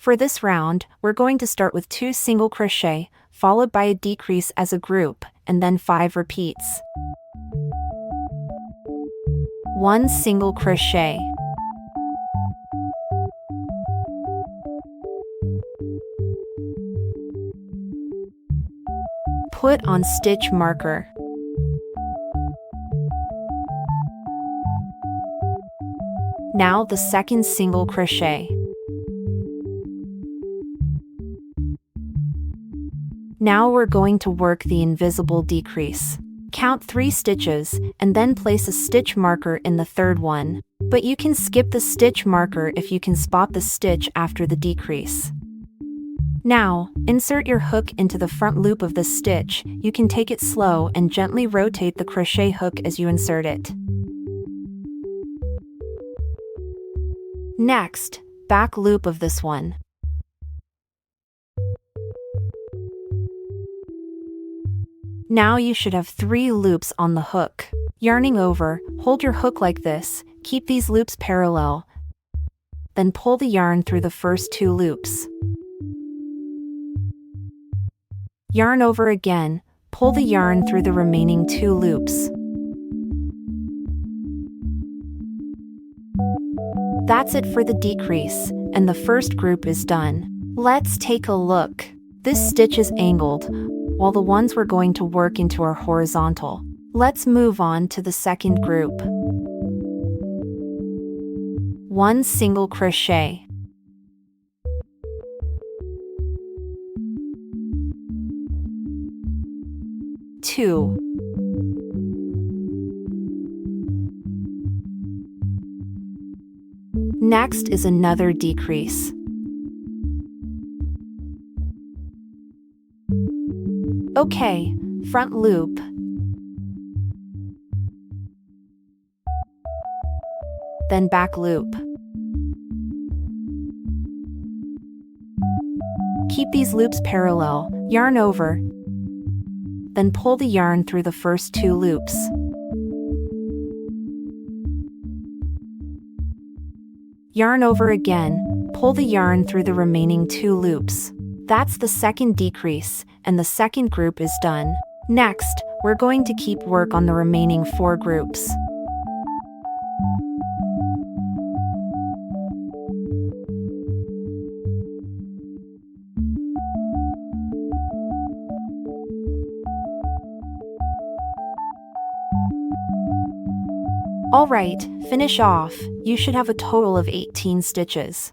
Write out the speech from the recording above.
For this round, we're going to start with 2 single crochet, followed by a decrease as a group, and then 5 repeats. 1 single crochet. Put on stitch marker. Now the second single crochet. Now we're going to work the invisible decrease. Count 3 stitches, and then place a stitch marker in the third one. But you can skip the stitch marker if you can spot the stitch after the decrease. Now, insert your hook into the front loop of the stitch. You can take it slow and gently rotate the crochet hook as you insert it. Next, back loop of this one. Now you should have 3 loops on the hook. Yarning over, hold your hook like this, keep these loops parallel, then pull the yarn through the first 2 loops. Yarn over again, pull the yarn through the remaining 2 loops. That's it for the decrease, and the first group is done. Let's take a look. This stitch is angled, while the ones we're going to work into are horizontal. Let's move on to the second group. 1 single crochet. Two. Next is another decrease. Okay, front loop. Then back loop. Keep these loops parallel, yarn over, then pull the yarn through the first 2 loops. Yarn over again, pull the yarn through the remaining 2 loops. That's the second decrease, and the second group is done. Next, we're going to keep work on the remaining 4 groups. Alright, finish off. You should have a total of 18 stitches.